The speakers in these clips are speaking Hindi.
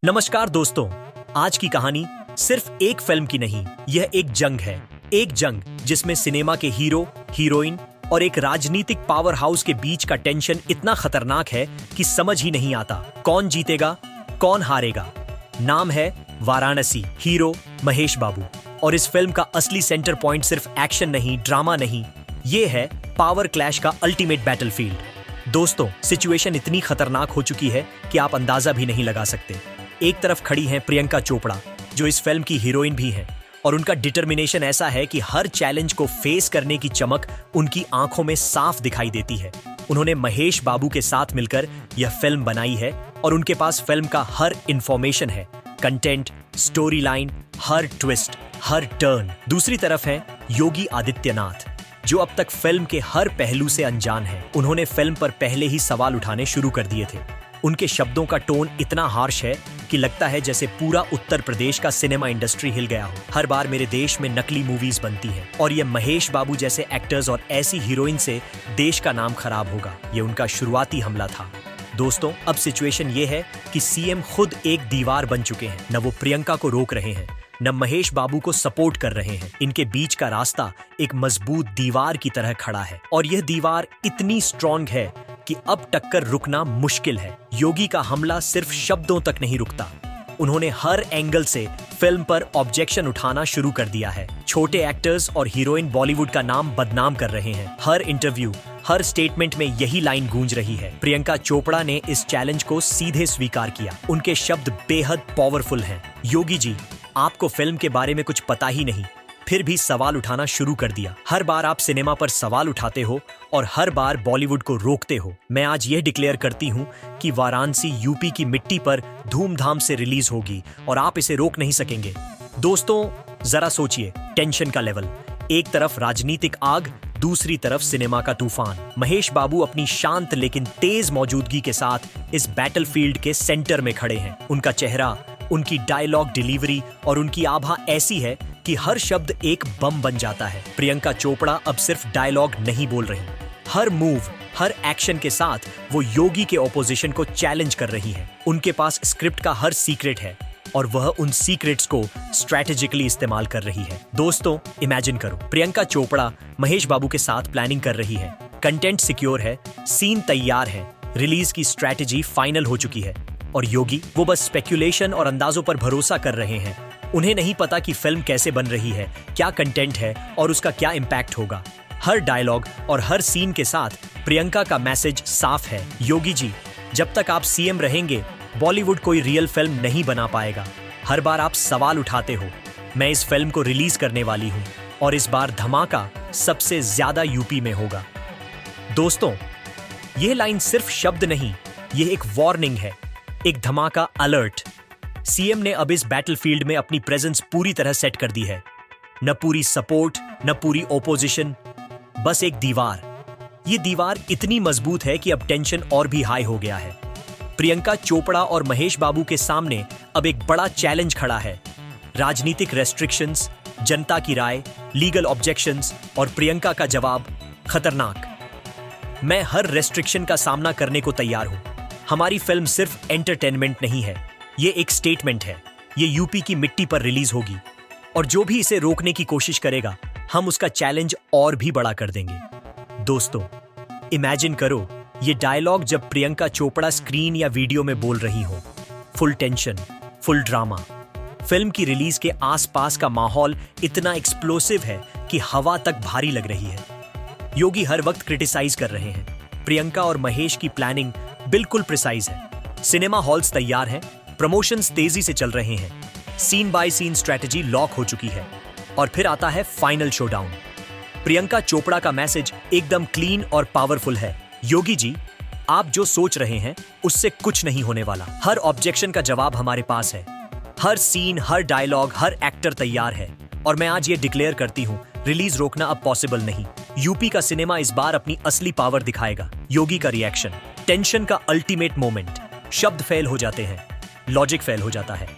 नमस्कार दोस्तों, आज की कहानी सिर्फ एक फिल्म की नहीं, यह एक जंग है। एक जंग जिसमें सिनेमा के हीरो, हीरोइन और एक राजनीतिक पावर हाउस के बीच का टेंशन इतना खतरनाक है कि समझ ही नहीं आता कौन जीतेगा, कौन हारेगा। नाम है वाराणसी। हीरो महेश बाबू। और इस फिल्म का असली सेंटर पॉइंट सिर्फ एक्शन नहीं, ड्रामा नहीं, ये है पावर क्लैश का अल्टीमेट बैटलफील्ड। दोस्तों, सिचुएशन इतनी खतरनाक हो चुकी है कि आप अंदाजा भी नहीं लगा सकते। एक तरफ खड़ी हैं प्रियंका चोपड़ा, जो इस फिल्म की हीरोइन भी हैं, और उनका डिटर्मिनेशन ऐसा है कि हर चैलेंज को फेस करने की चमक उनकी आंखों में साफ दिखाई देती है। उन्होंने महेश बाबू के साथ मिलकर यह फिल्म बनाई है और उनके पास फिल्म का हर इंफॉर्मेशन है, कंटेंट, स्टोरी लाइन, हर ट्विस्ट, हर टर्न। दूसरी तरफ है योगी आदित्यनाथ, जो अब तक फिल्म के हर पहलू से अनजान है। उन्होंने फिल्म पर पहले ही सवाल उठाने शुरू कर दिए थे। उनके शब्दों का टोन इतना हार्श है कि लगता है जैसे पूरा उत्तर प्रदेश का सिनेमा इंडस्ट्री हिल गया हो। हर बार मेरे देश में नकली मूवीज बनती हैं और ये महेश बाबू जैसे एक्टर्स और ऐसी हीरोइन से देश का नाम खराब होगा। ये उनका शुरुआती हमला था। दोस्तों, अब सिचुएशन ये है कि सीएम खुद एक दीवार बन चुके हैं। न वो प्रियंका को रोक रहे हैं, न महेश बाबू को सपोर्ट कर रहे हैं। इनके बीच का रास्ता एक मजबूत दीवार की तरह खड़ा है और यह दीवार इतनी स्ट्रॉन्ग है कि अब टक्कर रुकना मुश्किल है। योगी का हमला सिर्फ शब्दों तक नहीं रुकता। उन्होंने हर एंगल से फिल्म पर ऑब्जेक्शन उठाना शुरू कर दिया है। छोटे एक्टर्स और हीरोइन बॉलीवुड का नाम बदनाम कर रहे हैं। हर इंटरव्यू, हर स्टेटमेंट में यही लाइन गूंज रही है। प्रियंका चोपड़ा ने इस चैलेंज को सीधे स्वीकार किया। उनके शब्द बेहद पावरफुल हैं। योगी जी, आपको फिल्म के बारे में कुछ पता ही नहीं, फिर भी सवाल उठाना शुरू कर दिया। हर बार आप सिनेमा पर सवाल उठाते हो और हर बार बॉलीवुड को रोकते हो। मैं आज यह डिक्लेयर करती हूँ कि वाराणसी यूपी की मिट्टी पर धूमधाम से रिलीज होगी और आप इसे रोक नहीं सकेंगे। दोस्तों, जरा सोचिए टेंशन का लेवल। एक तरफ राजनीतिक आग, दूसरी तरफ सिनेमा का तूफान। महेश बाबू अपनी शांत लेकिन तेज मौजूदगी के साथ इस बैटलफील्ड के सेंटर में खड़े हैं। उनका चेहरा, उनकी डायलॉग डिलीवरी और उनकी आभा ऐसी है कि हर शब्द एक बम बन जाता है। प्रियंका चोपड़ा अब सिर्फ डायलॉग नहीं बोल रही, हर मूव, हर एक्शन के साथ वो योगी के ऑपोजिशन को चैलेंज कर रही है। उनके पास स्क्रिप्ट का हर सीक्रेट है और वह उन सीक्रेट्स को स्ट्रैटेजिकली इस्तेमाल कर रही है। दोस्तों, इमेजिन करो, प्रियंका चोपड़ा महेश बाबू के साथ प्लानिंग कर रही है, कंटेंट सिक्योर है, सीन तैयार है, रिलीज की स्ट्रैटेजी फाइनल हो चुकी है, और योगी वो बस स्पेक्यूलेशन और अंदाजों पर भरोसा कर रहे हैं। उन्हें नहीं पता कि फिल्म कैसे बन रही है, क्या कंटेंट है और उसका क्या इम्पैक्ट होगा। हर डायलॉग और हर सीन के साथ प्रियंका का मैसेज साफ है, योगी जी, जब तक आप सीएम रहेंगे बॉलीवुड कोई रियल फिल्म नहीं बना पाएगा। हर बार आप सवाल उठाते हो। मैं इस फिल्म को रिलीज करने वाली हूँ और इस बार धमाका सबसे ज्यादा यूपी में होगा। दोस्तों, यह लाइन सिर्फ शब्द नहीं, यह एक वार्निंग है, एक धमाका अलर्ट। सीएम ने अब इस बैटलफील्ड में अपनी प्रेजेंस पूरी तरह सेट कर दी है। न पूरी सपोर्ट, न पूरी ओपोजिशन, बस एक दीवार। ये दीवार इतनी मजबूत है कि अब टेंशन और भी हाई हो गया है। प्रियंका चोपड़ा और महेश बाबू के सामने अब एक बड़ा चैलेंज खड़ा है। राजनीतिक रेस्ट्रिक्शंस, जनता की राय, लीगल ऑब्जेक्शंस और प्रियंका का जवाब खतरनाक। मैं हर रेस्ट्रिक्शन का सामना करने को तैयार हूं। हमारी फिल्म सिर्फ एंटरटेनमेंट नहीं है, ये एक स्टेटमेंट है। ये यूपी की मिट्टी पर रिलीज होगी और जो भी इसे रोकने की कोशिश करेगा, हम उसका चैलेंज और भी बड़ा कर देंगे। दोस्तों, इमेजिन करो, ये डायलॉग जब प्रियंका चोपड़ा स्क्रीन या वीडियो में बोल रही हो। Full tension, full drama. Film की रिलीज के आसपास का माहौल इतना एक्सप्लोसिव है कि हवा तक भारी लग रही है। योगी हर वक्त क्रिटिसाइज कर रहे हैं। प्रियंका और महेश की प्लानिंग बिल्कुल प्रिसाइज है। सिनेमा हॉल्स तैयार हैं, प्रमोशंस तेजी से चल रहे हैं, scene by scene strategy lock हो चुकी है और फिर आता है फाइनल शोडाउन। प्रियंका चोपड़ा का मैसेज एकदम क्लीन और पावरफुल है, योगी जी, आप जो सोच रहे हैं उससे कुछ नहीं होने वाला। हर ऑब्जेक्शन का जवाब हमारे पास है। हर सीन, हर डायलॉग, हर एक्टर तैयार है और मैं आज ये डिक्लेयर करती हूँ, रिलीज रोकना अब पॉसिबल नहीं। यूपी का सिनेमा इस बार अपनी असली पावर दिखाएगा। योगी का रिएक्शन, टेंशन का अल्टीमेट मोमेंट। शब्द फेल हो जाते हैं, लॉजिक फेल हो जाता है,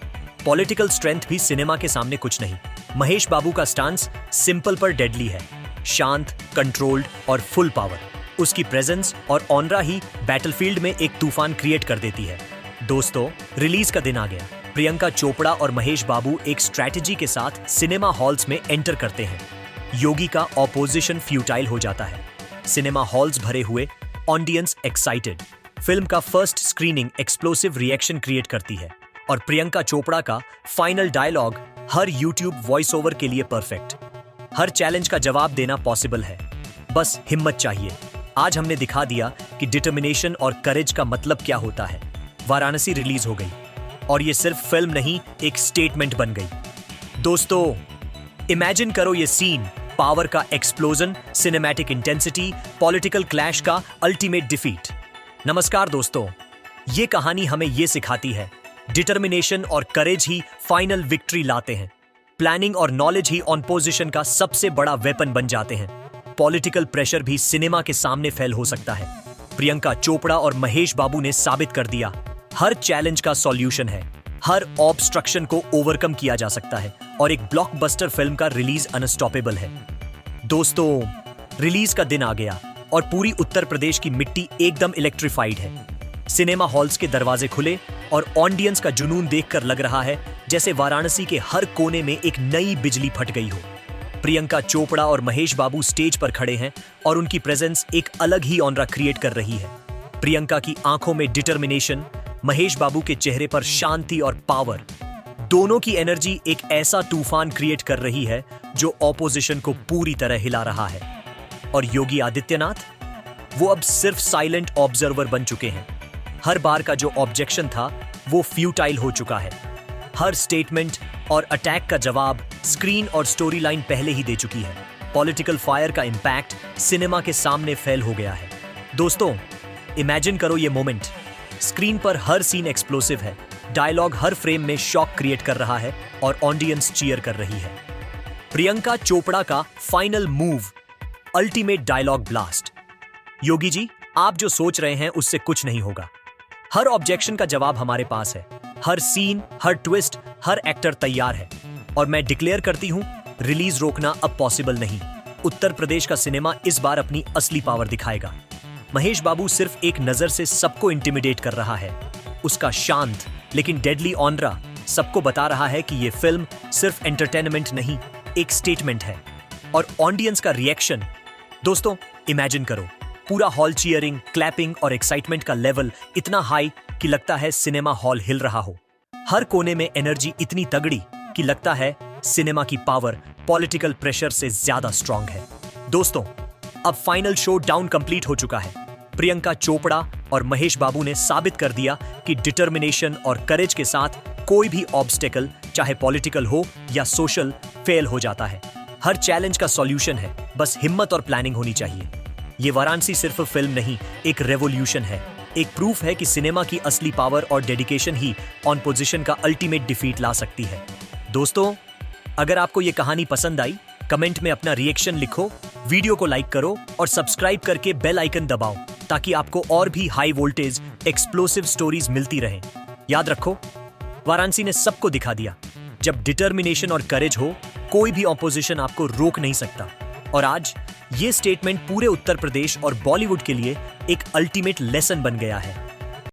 पॉलिटिकल स्ट्रेंथ भी सिनेमा के सामने कुछ नहीं। महेश बाबू का स्टांस सिंपल पर डेडली है, शांत, कंट्रोल्ड और फुल पावर। उसकी प्रेजेंस और ऑनरा ही बैटलफील्ड में एक तूफान क्रिएट कर देती है। दोस्तों, रिलीज का दिन आ गया। प्रियंका चोपड़ा और महेश बाबू एक स्ट्रैटेजी के साथ सिनेमा हॉल्स में एंटर करते हैं। योगी का ऑपोजिशन फ्यूटाइल हो जाता है। सिनेमा हॉल्स भरे हुए, ऑडियंस एक्साइटेड। फिल्म का first screening explosive reaction create करती है और प्रियंका चोपड़ा का फाइनल डायलॉग हर यूट्यूब वॉइस ओवर के लिए परफेक्ट। हर चैलेंज का जवाब देना पॉसिबल है, बस हिम्मत चाहिए। आज हमने दिखा दिया कि डिटर्मिनेशन और करेज का मतलब क्या होता है। वाराणसी रिलीज हो गई और ये सिर्फ फिल्म नहीं, एक स्टेटमेंट बन गई। दोस्तों, इमेजिन करो ये सीन, पावर का explosion, cinematic intensity, political clash का अल्टीमेट डिफीट। नमस्कार दोस्तों, ये कहानी हमें ये सिखाती है, डिटर्मिनेशन और करेज ही फाइनल विक्ट्री लाते हैं। प्लानिंग और नॉलेज ही ऑन पोजिशन का सबसे बड़ा वेपन बन जाते हैं। पॉलिटिकल प्रेशर भी सिनेमा के सामने फेल हो सकता है। प्रियंका चोपड़ा और महेश बाबू ने साबित कर दिया, हर चैलेंज का सॉल्यूशन है, हर ऑब्स्ट्रक्शन को ओवरकम किया जा सकता है और एक ब्लॉकबस्टर फिल्म का रिलीज अनस्टॉपेबल है। दोस्तों, रिलीज का दिन आ गया और पूरी उत्तर प्रदेश की मिट्टी एकदम इलेक्ट्रीफाइड है। सिनेमा हॉल्स के दरवाजे खुले और ऑडियंस का जुनून देखकर लग रहा है जैसे वाराणसी के हर कोने में एक नई बिजली फट गई हो। प्रियंका चोपड़ा और महेश बाबू स्टेज पर खड़े हैं और उनकी प्रेजेंस एक अलग ही ऑनरा क्रिएट कर रही है। प्रियंका की आंखों में डिटर्मिनेशन, महेश बाबू के चेहरे पर शांति और पावर। दोनों की एनर्जी एक ऐसा तूफान क्रिएट कर रही है जो ऑपोजिशन को पूरी तरह हिला रहा है। और योगी आदित्यनाथ, वो अब सिर्फ साइलेंट ऑब्जर्वर बन चुके हैं। हर बार का जो ऑब्जेक्शन था वो फ्यूटाइल हो चुका है। हर स्टेटमेंट और अटैक का जवाब स्क्रीन और स्टोरी लाइन पहले ही दे चुकी है। पॉलिटिकल फायर का इंपैक्ट सिनेमा के सामने फैल हो गया है। दोस्तों, इमेजिन करो ये मोमेंट, स्क्रीन पर हर सीन एक्सप्लोसिव है, डायलॉग हर फ्रेम में शॉक क्रिएट कर रहा है और ऑडियंस चीयर कर रही है। प्रियंका चोपड़ा का final move, ultimate dialogue blast. Yogi ji, आप जो सोच रहे हैं उससे कुछ नहीं होगा। हर ऑब्जेक्शन का जवाब हमारे पास है। हर सीन, हर ट्विस्ट, हर एक्टर तैयार है और मैं डिक्लेयर करती हूं, रिलीज रोकना अब पॉसिबल नहीं। उत्तर प्रदेश का सिनेमा इस बार अपनी असली पावर दिखाएगा। महेश बाबू सिर्फ एक नजर से सबको इंटिमिडेट कर रहा है। उसका शांत लेकिन डेडली ऑनरा सबको बता रहा है कि यह फिल्म सिर्फ एंटरटेनमेंट नहीं, एक स्टेटमेंट है। और ऑडियंस का रिएक्शन, दोस्तों इमेजिन करो, पूरा हॉल चीयरिंग, क्लैपिंग और एक्साइटमेंट का लेवल इतना हाई कि लगता है सिनेमा हॉल हिल रहा हो। हर कोने में एनर्जी इतनी तगड़ी कि लगता है सिनेमा की पावर पॉलिटिकल प्रेशर से ज्यादा स्ट्रांग है। दोस्तों, अब फाइनल शो डाउन कंप्लीट हो चुका है। प्रियंका चोपड़ा और महेश बाबू ने साबित कर दिया कि डिटर्मिनेशन और करेज के साथ कोई भी ऑब्स्टेकल, चाहे पॉलिटिकल हो या सोशल, फेल हो जाता है। हर चैलेंज का सॉल्यूशन है, बस हिम्मत और प्लानिंग होनी चाहिए। ये वाराणसी सिर्फ फिल्म नहीं, एक रेवोल्यूशन है। एक प्रूफ है कि सिनेमा की असली पावर और डेडिकेशन ही ऑन पोजीशन का अल्टीमेट डिफीट ला सकती है। दोस्तों, अगर आपको ये कहानी पसंद आई, कमेंट में अपना रिएक्शन लिखो, वीडियो को लाइक करो और सब्सक्राइब करके बेल आइकन दबाओ ताकि आपको और भी हाई वोल्टेज एक्सप्लोसिव स्टोरीज मिलती रहें। याद रखो, वाराणसी ने सबको दिखा दिया, जब डिटर्मिनेशन और करेज हो, कोई भी ऑपोजिशन आपको रोक नहीं सकता। और आज ये स्टेटमेंट पूरे उत्तर प्रदेश और बॉलीवुड के लिए एक अल्टीमेट लेसन बन गया है।